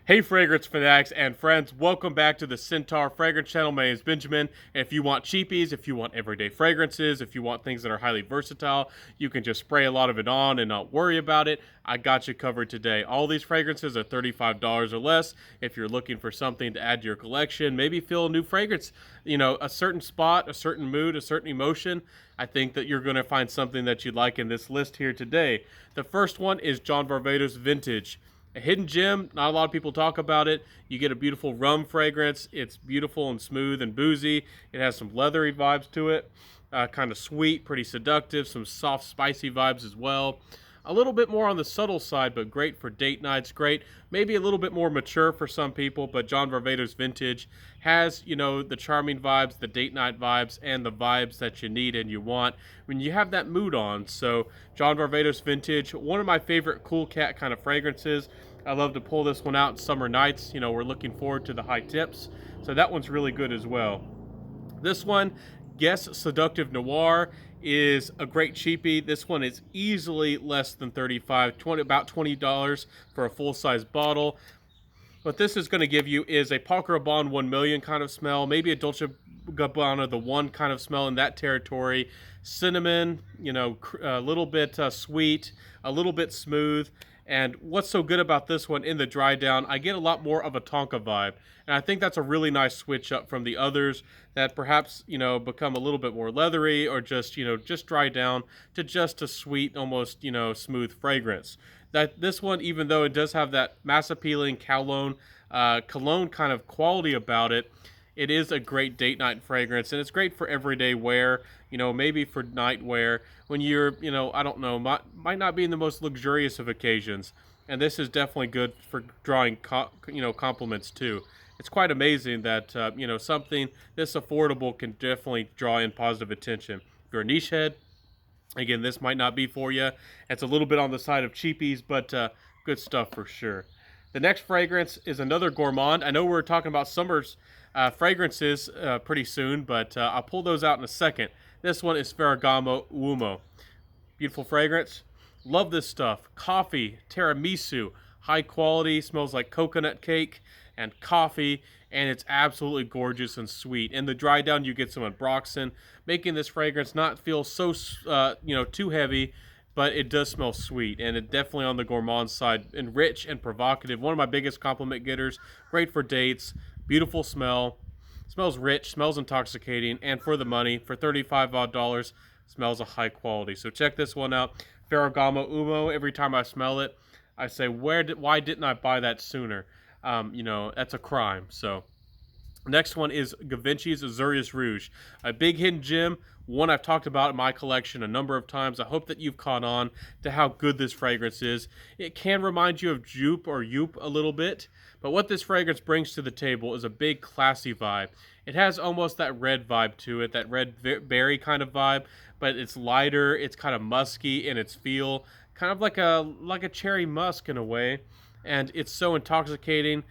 Hey fragrance fanatics and friends, welcome back to the Centaur Fragrance Channel. My name is Benjamin, and if you want cheapies, if you want everyday fragrances, if you want things that are highly versatile, you can just spray a lot of it on and not worry about it, I got you covered today. All these fragrances are $35 or less. If you're looking for something to add to your collection, maybe feel a new fragrance, a certain spot, a certain mood, a certain emotion, I think that you're going to find something that you'd like in this list here today. The first one is John Varvatos Vintage. A hidden gem, not a lot of people talk about it. You get a beautiful rum fragrance. It's beautiful and smooth and boozy. It has some leathery vibes to it, kind of sweet, pretty seductive, some soft, spicy vibes as well. A little bit more on the subtle side, but great for date nights, great. Maybe a little bit more mature for some people, but John Varvatos Vintage has, the charming vibes, the date night vibes, and the vibes that you need and you want when you have that mood on. So John Varvatos Vintage, one of my favorite cool cat kind of fragrances. I love to pull this one out summer nights. We're looking forward to the high tips. So that one's really good as well. This one, Guess Seductive Noir, is a great cheapie. This one is easily less than about $20 for a full-size bottle. What this is going to give you is a Paco Rabanne 1 million kind of smell, maybe a Dolce Gabbana the one kind of smell in that territory. Cinnamon, a little bit sweet, a little bit smooth. And what's so good about this one in the dry down, I get a lot more of a Tonka vibe. And I think that's a really nice switch up from the others that perhaps, become a little bit more leathery or just dry down to just a sweet, almost, smooth fragrance. That this one, even though it does have that mass appealing cologne kind of quality about it, it is a great date night fragrance, and it's great for everyday wear, maybe for night wear when you're, I don't know, might not be in the most luxurious of occasions. And this is definitely good for drawing, compliments too. It's quite amazing that, something this affordable can definitely draw in positive attention. If you're a niche head, again, this might not be for you. It's a little bit on the side of cheapies, but good stuff for sure. The next fragrance is another gourmand. I know we're talking about summer's fragrances pretty soon, but I'll pull those out in a second. This one is Ferragamo Uomo. Beautiful fragrance. Love this stuff. Coffee, tiramisu, high quality, smells like coconut cake and coffee, and it's absolutely gorgeous and sweet. In the dry down, you get some Ambroxan, making this fragrance not feel so, too heavy, but it does smell sweet, and it definitely on the gourmand side, and rich and provocative. One of my biggest compliment getters. Great for dates. Beautiful smell. Smells rich, smells intoxicating, and for the money, for $35 odd, smells a high quality. So check this one out. Ferragamo Uomo. Every time I smell it, I say, why didn't I buy that sooner? That's a crime. So next one is Givenchy's Azurius Rouge, a big hidden gem, one I've talked about in my collection a number of times. I hope that you've caught on to how good this fragrance is. It can remind you of Jupe or Youp a little bit, but what this fragrance brings to the table is a big classy vibe. It has almost that red vibe to it, that red berry kind of vibe, but it's lighter, it's kind of musky in its feel, kind of like a cherry musk in a way, and it's so intoxicating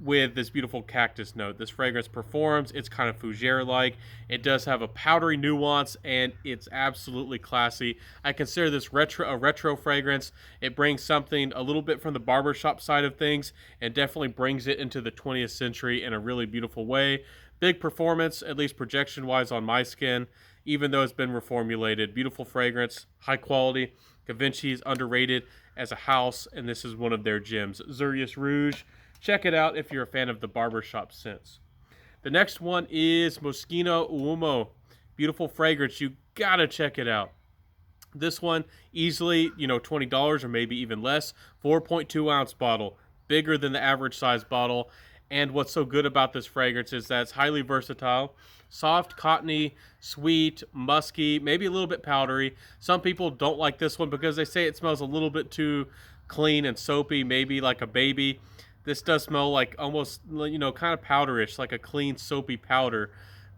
with this beautiful cactus note. This fragrance performs. It's kind of fougere-like. It does have a powdery nuance, and it's absolutely classy. I consider this a retro fragrance. It brings something a little bit from the barbershop side of things and definitely brings it into the 20th century in a really beautiful way. Big performance, at least projection-wise on my skin, even though it's been reformulated. Beautiful fragrance, high quality. Givenchy's underrated as a house, and this is one of their gems. Azurius Rouge. Check it out if you're a fan of the barbershop scents. The next one is Moschino Uomo. Beautiful fragrance. You gotta check it out. This one, easily, $20 or maybe even less. 4.2 ounce bottle. Bigger than the average size bottle. And what's so good about this fragrance is that it's highly versatile. Soft, cottony, sweet, musky, maybe a little bit powdery. Some people don't like this one because they say it smells a little bit too clean and soapy, maybe like a baby. This does smell like almost, kind of powderish, like a clean, soapy powder.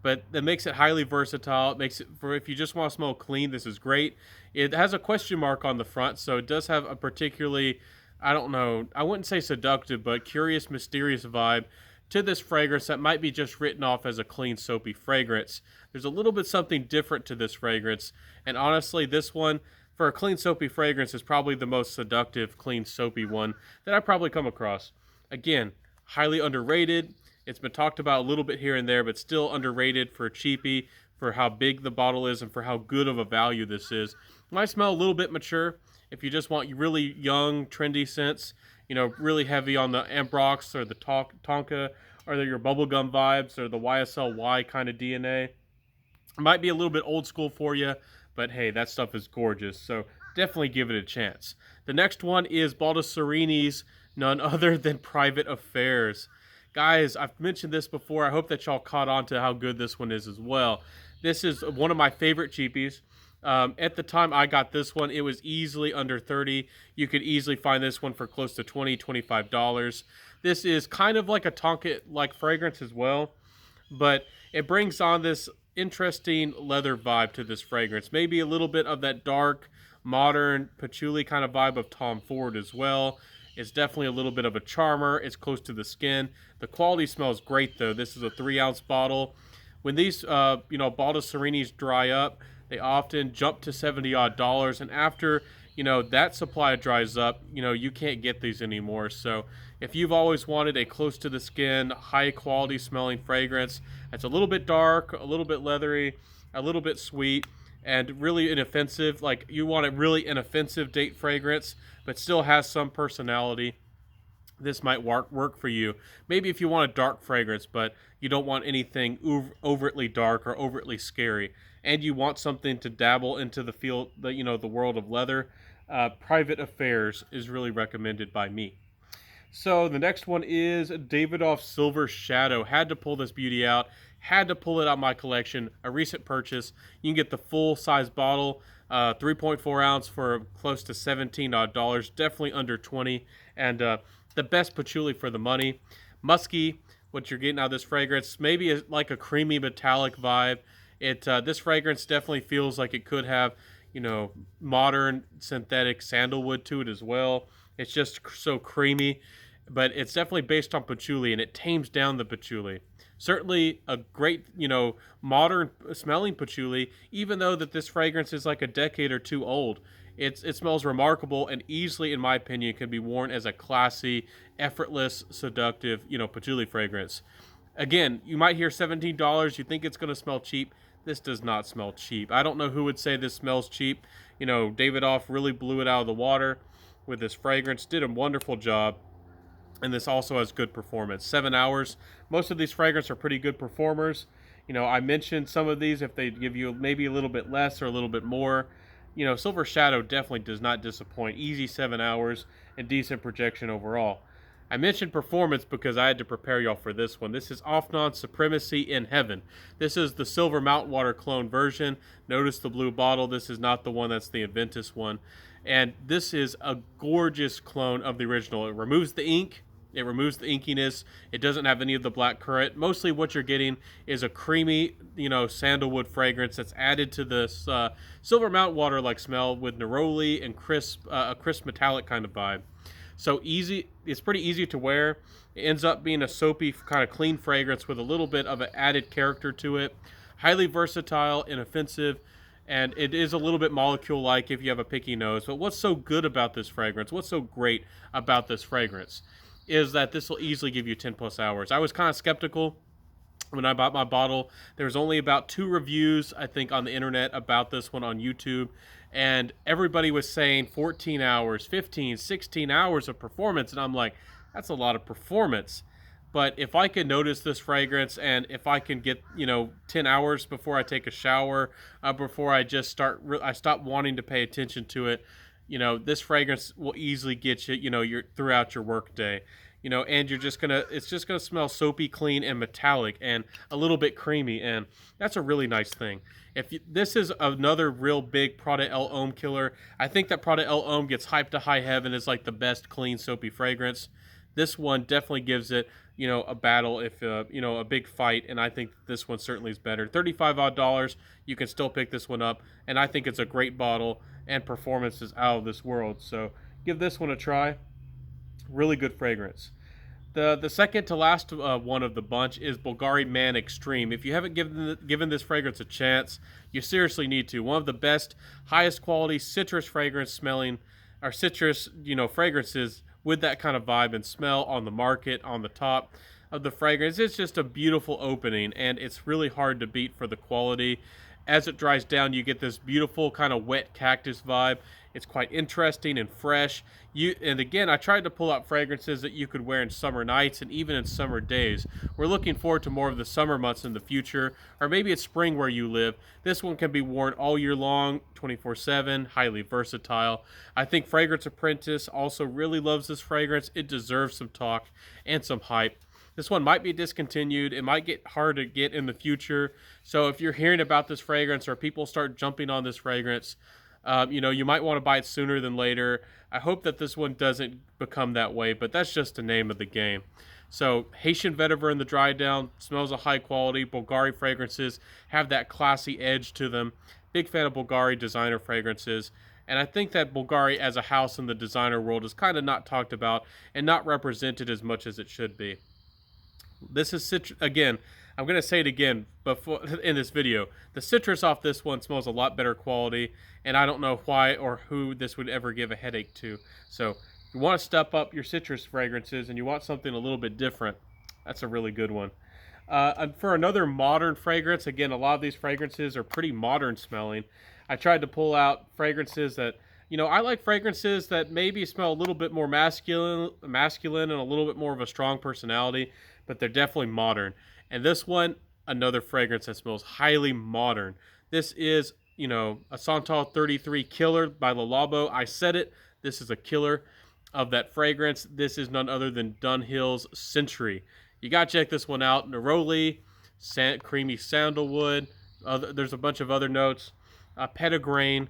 But that makes it highly versatile. It makes it, for if you just want to smell clean, this is great. It has a question mark on the front, so it does have a particularly, I don't know, I wouldn't say seductive, but curious, mysterious vibe to this fragrance that might be just written off as a clean, soapy fragrance. There's a little bit something different to this fragrance. And honestly, this one, for a clean, soapy fragrance, is probably the most seductive, clean, soapy one that I've probably come across. Again, highly underrated. It's been talked about a little bit here and there, but still underrated for cheapy, for how big the bottle is and for how good of a value this is. It might smell a little bit mature. If you just want really young, trendy scents, really heavy on the Ambrox or the Tonka, or your bubblegum vibes or the YSL kind of DNA. It might be a little bit old school for you, but hey, that stuff is gorgeous. So definitely give it a chance. The next one is Baldessarini's, none other than Private Affairs. Guys, I've mentioned this before. I hope that y'all caught on to how good this one is as well. This is one of my favorite cheapies. At the time I got this one, it was easily under 30. You could easily find this one for close to $20, $25. This is kind of like a Tonka-like fragrance as well, but it brings on this interesting leather vibe to this fragrance. Maybe a little bit of that dark, modern, patchouli kind of vibe of Tom Ford as well. It's definitely a little bit of a charmer. It's close to the skin. The quality smells great though. This is a 3-ounce bottle. When these, Baldessarinis dry up, they often jump to $70 odd, and after that supply dries up, you can't get these anymore. So if you've always wanted a close to the skin, high quality smelling fragrance that's a little bit dark, a little bit leathery, a little bit sweet, and really inoffensive, like you want a really inoffensive date fragrance but still has some personality, this might work for you. Maybe if you want a dark fragrance, but you don't want anything overtly dark or overtly scary, and you want something to dabble into the world of leather, Private Affairs is really recommended by me. So the next one is Davidoff Silver Shadow. Had to pull this beauty out. Had to pull it out of my collection. A recent purchase. You can get the full size bottle, 3.4 ounce for close to $17 odd. Definitely under 20, and the best patchouli for the money. Musky, what you're getting out of this fragrance, maybe like a creamy metallic vibe. This fragrance definitely feels like it could have, modern synthetic sandalwood to it as well. It's just so creamy, but it's definitely based on patchouli, and it tames down the patchouli. Certainly a great, modern smelling patchouli, even though that this fragrance is like a decade or two old. It smells remarkable, and easily, in my opinion, can be worn as a classy, effortless, seductive, patchouli fragrance. Again, you might hear $17. You think it's going to smell cheap. This does not smell cheap. I don't know who would say this smells cheap. Davidoff really blew it out of the water with this fragrance. Did a wonderful job. And this also has good performance. 7 hours. Most of these fragrances are pretty good performers. I mentioned some of these if they give you maybe a little bit less or a little bit more. Silver Shadow definitely does not disappoint. Easy 7 hours and decent projection overall. I mentioned performance because I had to prepare y'all for this one. This is Offnon Supremacy in Heaven. This is the Silver Mountain Water clone version. Notice the blue bottle. This is not the one that's the Aventus one. And this is a gorgeous clone of the original. It removes the ink. It removes the inkiness. It doesn't have any of the black currant. Mostly what you're getting is a creamy, sandalwood fragrance that's added to this Silver Mountain Water-like smell with neroli and a crisp metallic kind of vibe. So easy, it's pretty easy to wear. It ends up being a soapy, kind of clean fragrance with a little bit of an added character to it. Highly versatile, inoffensive, and it is a little bit molecule-like if you have a picky nose. But what's so good about this fragrance, what's so great about this fragrance, is that this will easily give you 10 plus hours. I was kind of skeptical when I bought my bottle. There's only about 2 reviews, I think, on the internet about this one on YouTube. And everybody was saying 14 hours, 15, 16 hours of performance. And I'm like, that's a lot of performance. But if I can notice this fragrance, and if I can get, 10 hours before I take a shower, before I just I stop wanting to pay attention to it, this fragrance will easily get you, throughout your work day. And it's just gonna smell soapy, clean, and metallic, and a little bit creamy, and that's a really nice thing. This is another real big Prada El Homme killer. I think that Prada El Homme gets hyped to high heaven as like the best clean, soapy fragrance. This one definitely gives it, a battle, if a big fight, and I think this one certainly is better. $35 odd, you can still pick this one up, and I think it's a great bottle, and performance is out of this world. So give this one a try. Really good fragrance. The second to last one of the bunch is Bulgari Man Extreme. If you haven't given this fragrance a chance, you seriously need to. One of the best, highest quality citrus fragrance smelling, or citrus, fragrances with that kind of vibe and smell on the market, on the top of the fragrance. It's just a beautiful opening, and it's really hard to beat for the quality. As it dries down, you get this beautiful kind of wet cactus vibe. It's quite interesting and fresh. And again, I tried to pull out fragrances that you could wear in summer nights and even in summer days. We're looking forward to more of the summer months in the future, or maybe it's spring where you live. This one can be worn all year long, 24/7, highly versatile. I think Fragrance Apprentice also really loves this fragrance. It deserves some talk and some hype. This one might be discontinued. It might get hard to get in the future. So if you're hearing about this fragrance or people start jumping on this fragrance, you might want to buy it sooner than later. I hope that this one doesn't become that way, but that's just the name of the game. So Haitian vetiver in the dry down, smells of high quality. Bulgari fragrances have that classy edge to them. Big fan of Bulgari designer fragrances. And I think that Bulgari as a house in the designer world is kind of not talked about and not represented as much as it should be. This is again, I'm going to say it again before in this video. The citrus off this one smells a lot better quality, and I don't know why or who this would ever give a headache to. So if you want to step up your citrus fragrances and you want something a little bit different, that's a really good one. And for another modern fragrance, again, a lot of these fragrances are pretty modern smelling. I tried to pull out fragrances that, I like fragrances that maybe smell a little bit more masculine and a little bit more of a strong personality, but they're definitely modern. And this one, another fragrance that smells highly modern. This is, a Santal 33 Killer by Le Labo. I said it. This is a killer of that fragrance. This is none other than Dunhill's Century. You got to check this one out. Neroli, creamy sandalwood. There's a bunch of other notes. Petitgrain.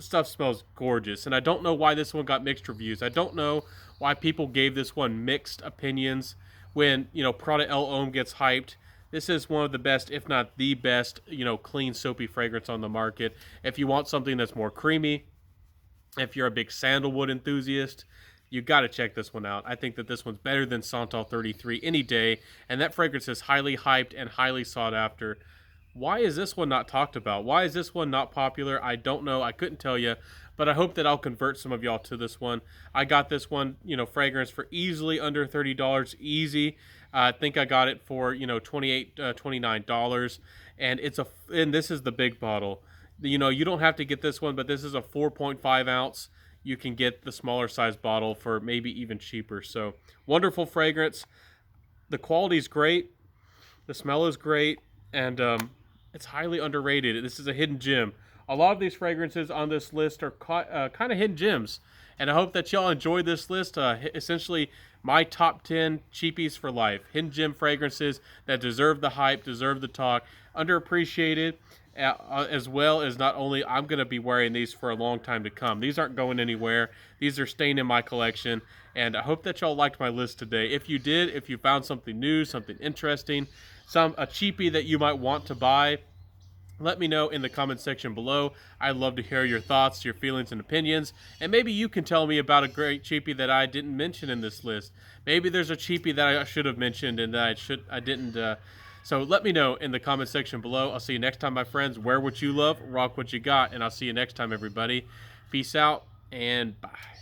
Stuff smells gorgeous. And I don't know why this one got mixed reviews. I don't know why people gave this one mixed opinions. When, Prada El Homme gets hyped, this is one of the best, if not the best, clean soapy fragrance on the market. If you want something that's more creamy, if you're a big sandalwood enthusiast, you got to check this one out. I think that this one's better than Santal 33 any day, and that fragrance is highly hyped and highly sought after. Why is this one not talked about? Why is this one not popular? I don't know. I couldn't tell you. But I hope that I'll convert some of y'all to this one. I got this one, fragrance for easily under $30, easy. I think I got it for, $28, $29. And this is the big bottle. You don't have to get this one, but this is a 4.5 ounce. You can get the smaller size bottle for maybe even cheaper. So wonderful fragrance. The quality is great. The smell is great. And it's highly underrated. This is a hidden gem. A lot of these fragrances on this list are kind of hidden gems. And I hope that y'all enjoyed this list. Essentially, my top 10 cheapies for life. Hidden gem fragrances that deserve the hype, deserve the talk, underappreciated, as well as not only I'm going to be wearing these for a long time to come. These aren't going anywhere. These are staying in my collection. And I hope that y'all liked my list today. If you did, if you found something new, something interesting, a cheapie that you might want to buy, let me know in the comment section below. I'd love to hear your thoughts, your feelings, and opinions. And maybe you can tell me about a great cheapie that I didn't mention in this list. Maybe there's a cheapie that I should have mentioned and that I didn't. So let me know in the comment section below. I'll see you next time, my friends. Wear what you love, rock what you got, and I'll see you next time, everybody. Peace out, and bye.